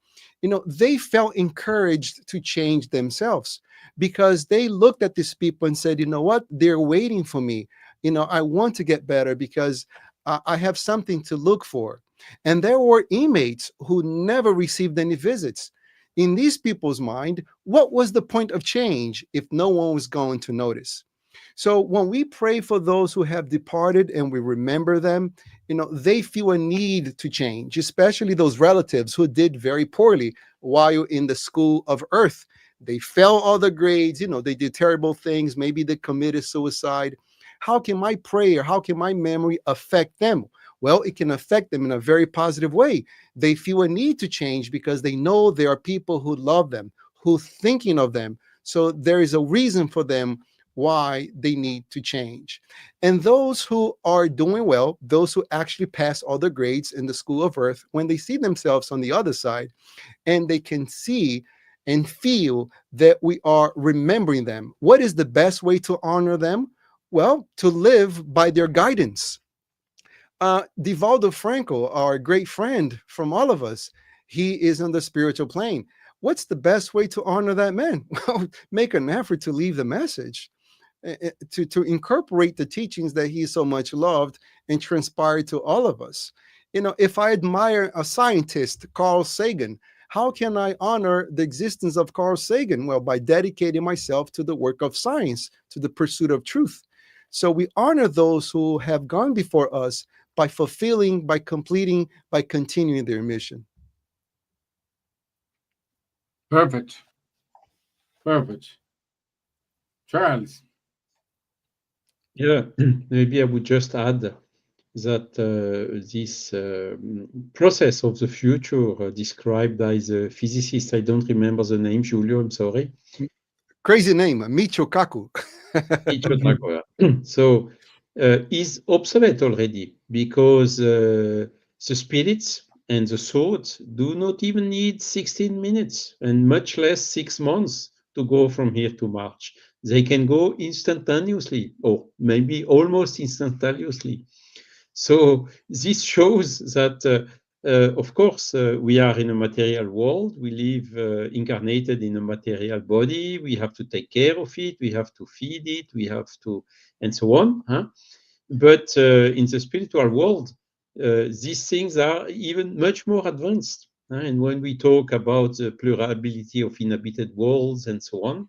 they felt encouraged to change themselves because they looked at these people and said, you know what, they're waiting for me. I want to get better because I have something to look for. And there were inmates who never received any visits. In these people's mind, what was the point of change if no one was going to notice? So when we pray for those who have departed and we remember them, they feel a need to change, especially those relatives who did very poorly while in the school of earth. They failed all the grades, they did terrible things. Maybe they committed suicide. How can my prayer, how can my memory affect them? Well, it can affect them in a very positive way. They feel a need to change because they know there are people who love them, who are thinking of them. So there is a reason for them why they need to change. And those who are doing well, those who actually pass all the grades in the school of earth, when they see themselves on the other side and they can see and feel that we are remembering them, what is the best way to honor them? Well, to live by their guidance. Divaldo Franco, our great friend from all of us, he is on the spiritual plane. What's the best way to honor that man? Well, make an effort to leave the message, to incorporate the teachings that he so much loved and transpired to all of us. If I admire a scientist, Carl Sagan, how can I honor the existence of Carl Sagan? Well, by dedicating myself to the work of science, to the pursuit of truth. So we honor those who have gone before us by fulfilling, by completing, by continuing their mission. Perfect. Perfect. Charles. Yeah, maybe I would just add that this process of the future described by the physicist, I don't remember the name, Giulio, I'm sorry. Crazy name, Michio Kaku. Michio Kaku. So is obsolete already because the spirits and the thoughts do not even need 16 minutes and much less 6 months to go from here to March. They can go instantaneously or maybe almost instantaneously. So this shows that, of course, we are in a material world. We live incarnated in a material body. We have to take care of it. We have to feed it. We have to, and so on. Huh? But in the spiritual world, these things are even much more advanced. And when we talk about the plurality of inhabited worlds and so on,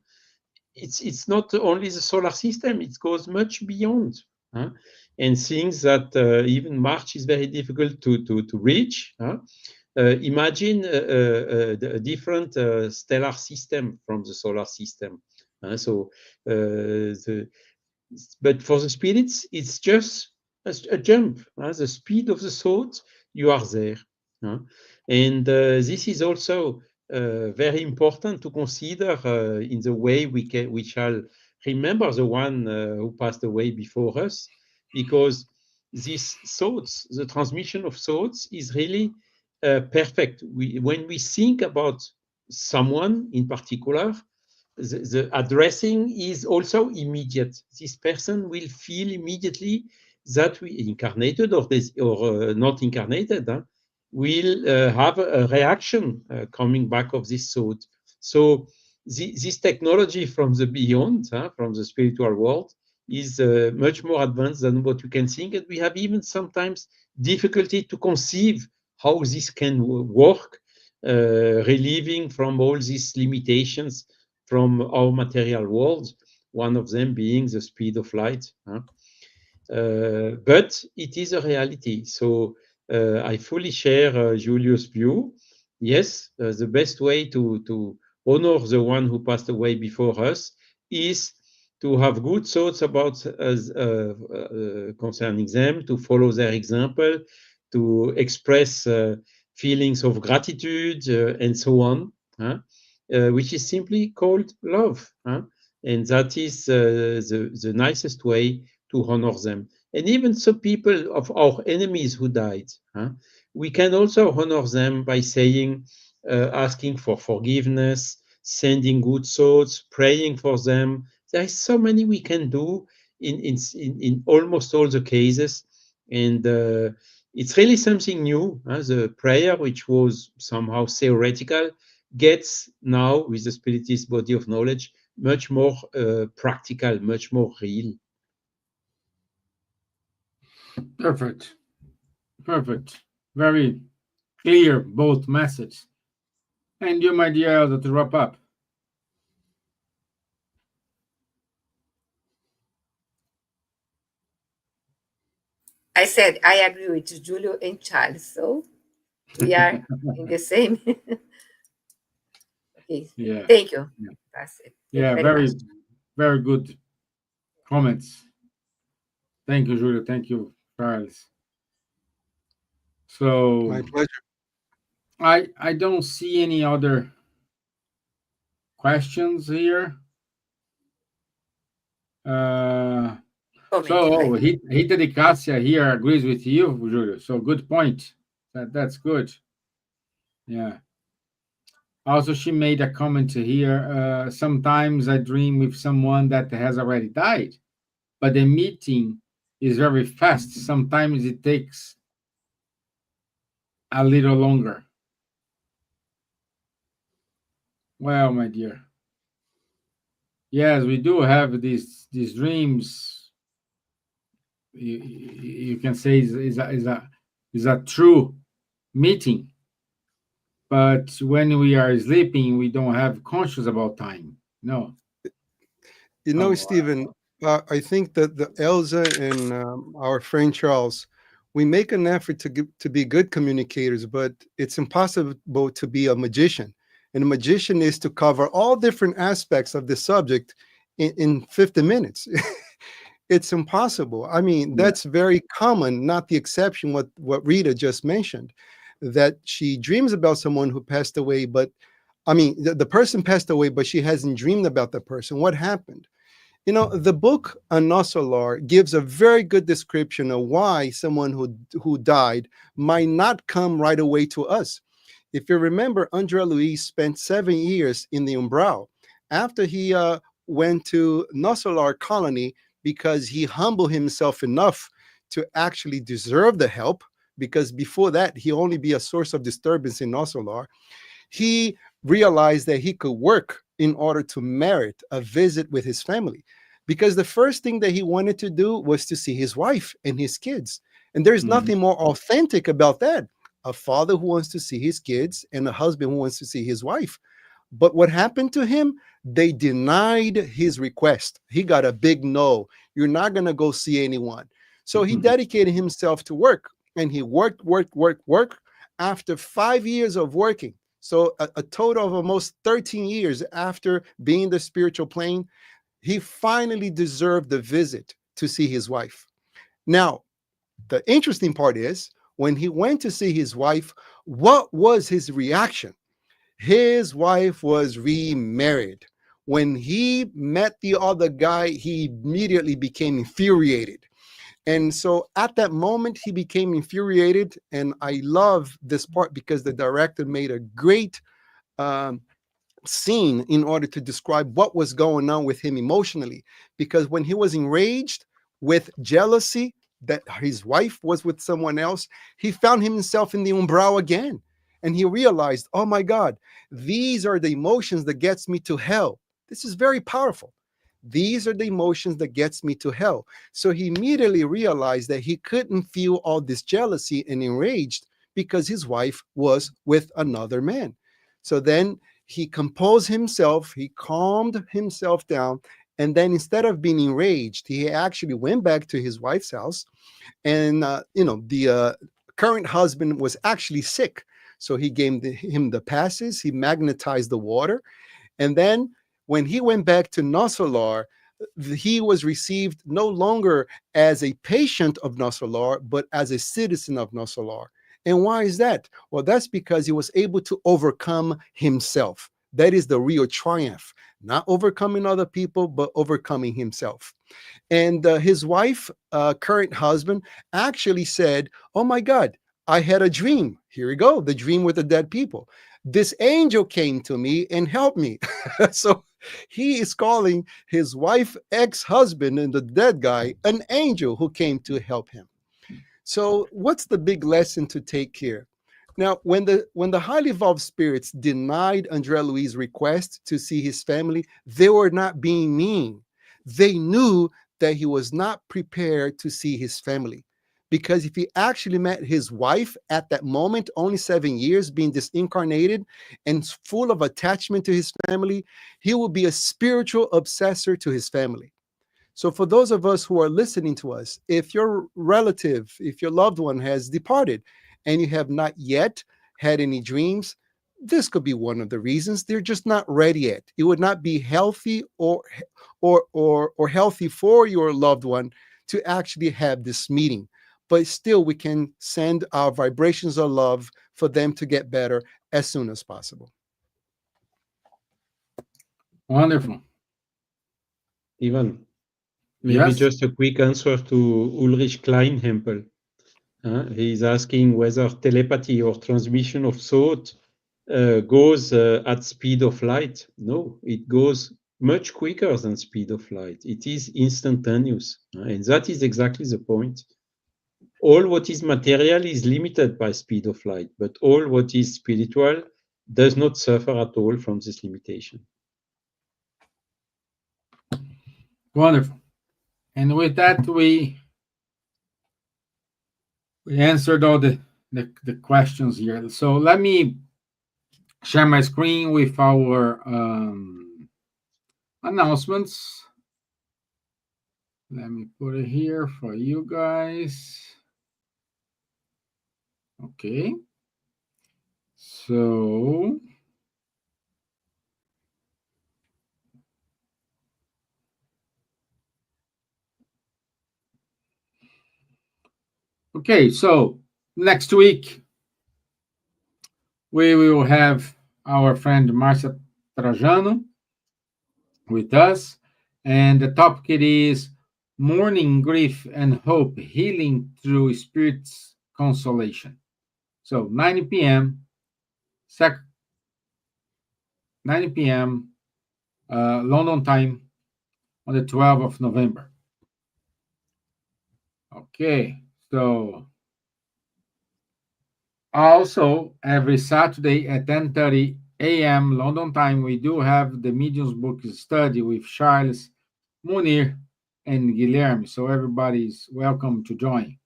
it's not only the solar system, it goes much beyond. And things that even March is very difficult to reach. Imagine a different stellar system from the solar system. But for the spirits, it's just a jump. The speed of the thought, you are there. And this is also very important to consider in the way we shall remember the one who passed away before us, because these thoughts, the transmission of thoughts, is really perfect. When we think about someone in particular, the addressing is also immediate. This person will feel immediately that we incarnated or not incarnated, will have a reaction coming back of this thought. So this technology from the beyond, from the spiritual world, is much more advanced than what you can think, and we have even sometimes difficulty to conceive how this can work, relieving from all these limitations from our material world, one of them being the speed of light. But it is a reality. So I fully share Julius' view. Yes, the best way to honor the one who passed away before us is to have good thoughts about us, concerning them, to follow their example, to express feelings of gratitude, and so on, which is simply called love. And that is the nicest way to honor them. And even some people of our enemies who died, we can also honor them by saying, asking for forgiveness, sending good thoughts, praying for them. There is so many we can do in almost all the cases. And it's really something new. The prayer, which was somehow theoretical, gets now, with the Spiritist body of knowledge, much more practical, much more real. Perfect. Perfect. Very clear, both messages. And you, my dear Elsa, to wrap up. I said I agree with Julio and Charles, so we are in the same. Okay, Yeah. thank you. Yeah. That's it. Thank Yeah, you very much. very good comments. Thank you, Julio. Thank you, Charles. So My pleasure. I don't see any other questions here. Comment, So right? Rita de Cassia here agrees with you, Julio. So good point. That's good. Yeah. Also, she made a comment here. Sometimes I dream with someone that has already died, but the meeting is very fast. Sometimes it takes a little longer. Well, my dear, yes, we do have these dreams. You can say is a true meeting, but when we are sleeping, we don't have conscious about time. No. You know, Oh, Stephen, I think that the Elsa and our friend Charles, we make an effort to be good communicators, but it's impossible to be a magician. And a magician is to cover all different aspects of the subject in 50 minutes. It's impossible. I mean, yeah. that's very common, not the exception, what Rita just mentioned, that she dreams about someone who passed away, but I mean, the person passed away, but she hasn't dreamed about the person. What happened? You know, the book Anosolar gives a very good description of why someone who died might not come right away to us. If you remember, Andre Luis spent 7 years in the Umbral after he went to Nosolar colony because he humbled himself enough to actually deserve the help. Because before that, he only be a source of disturbance in Nosolar. He realized that he could work in order to merit a visit with his family, because the first thing that he wanted to do was to see his wife and his kids. And there's Mhm. nothing more authentic about that. A father who wants to see his kids and a husband who wants to see his wife. But what happened to him? They denied his request. He got a big no. You're not going to go see anyone. So he dedicated himself to work, and he worked. After 5 years of working, so a total of almost 13 years after being the spiritual plane, he finally deserved the visit to see his wife. Now, the interesting part is when he went to see his wife, what was his reaction? His wife was remarried. When he met the other guy, he immediately became infuriated. And so at that moment, he became infuriated. And I love this part because the director made a great um, scene in order to describe what was going on with him emotionally. Because when he was enraged with jealousy that his wife was with someone else, he found himself in the umbral again. And he realized, oh my God, these are the emotions that gets me to hell. This is very powerful. These are the emotions that gets me to hell. So he immediately realized that he couldn't feel all this jealousy and enraged because his wife was with another man. So then he composed himself, he calmed himself down, and then instead of being enraged, he actually went back to his wife's house. And the current husband was actually sick, so he gave him the passes. He magnetized the water, and then when he went back to Nosolar, he was received no longer as a patient of Nosolar, but as a citizen of Nosolar. And why is that? Well, that's because he was able to overcome himself. That is the real triumph, not overcoming other people, but overcoming himself. And his wife, current husband, actually said, "Oh my God, I had a dream. Here we go, the dream with the dead people. This angel came to me and helped me." So he is calling his wife, ex-husband, and the dead guy an angel who came to help him. So what's the big lesson to take here? Now, when the highly evolved spirits denied André Louis' request to see his family, they were not being mean. They knew that he was not prepared to see his family. Because if he actually met his wife at that moment, only 7 years being disincarnated and full of attachment to his family, he will be a spiritual obsessor to his family. So for those of us who are listening to us, if your relative, if your loved one has departed and you have not yet had any dreams, this could be one of the reasons. They're just not ready yet. It would not be healthy or healthy for your loved one to actually have this meeting. But still, we can send our vibrations of love for them to get better as soon as possible. Wonderful. Ivan, maybe Yes. just a quick answer to Ulrich Kleinhempel. He's asking whether telepathy or transmission of thought goes at speed of light. No, it goes much quicker than speed of light. It is instantaneous, and that is exactly the point. All what is material is limited by speed of light, but all what is spiritual does not suffer at all from this limitation. Wonderful. And with that, we answered all the questions here. So let me share my screen with our announcements. Let me put it here for you guys. Okay. So okay, so next week we will have our friend Marcia Trajano with us, and the topic is mourning, grief, and hope, healing through spirit's consolation. So 9 p.m. 9 p.m. London time on the 12th of November. Okay, so also every Saturday at 10:30 a.m. London time, we do have the Mediums book study with Charles, Munir, and Guilherme. So everybody's welcome to join.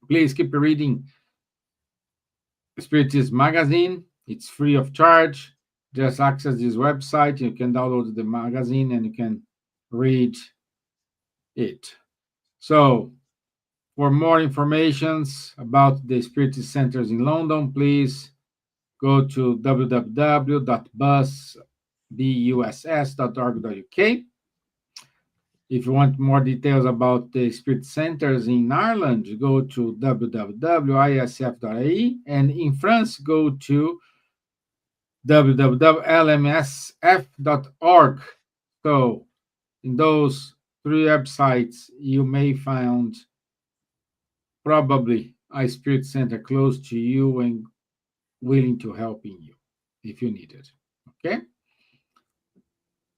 Please keep reading Spiritist Magazine. It's free of charge. Just access this website. You can download the magazine and you can read it. So for more informations about the Spiritist Centers in London, please go to www.buss.org.uk. If you want more details about the Spirit Centers in Ireland, go to www.isf.ie, and in France, go to www.lmsf.org. So in those three websites, you may find probably a Spirit Center close to you and willing to helping you if you need it. Okay?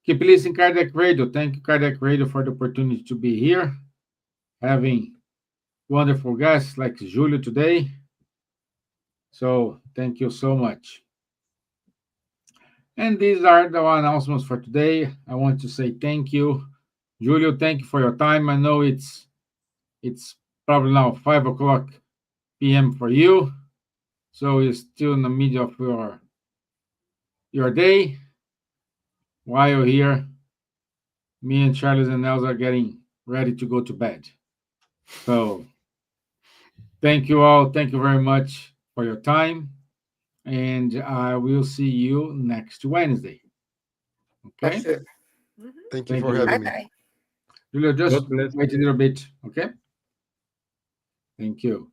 Keep listening, Cardiac Radio. Thank you, Cardiac Radio, for the opportunity to be here, having wonderful guests like Julio today. So thank you so much. And these are the announcements for today. I want to say thank you, Julio. Thank you for your time. I know it's probably now 5 o'clock p.m. for you, so you're still in the middle of your day. While you're here, me and Charles and Elsa are getting ready to go to bed. So thank you all. Thank you very much for your time. And I will see you next Wednesday. For Okay? sure. Mhm. Thank you Thank for you. having me. Bye-bye. Julio, just God bless. wait a little bit. Okay? Thank you.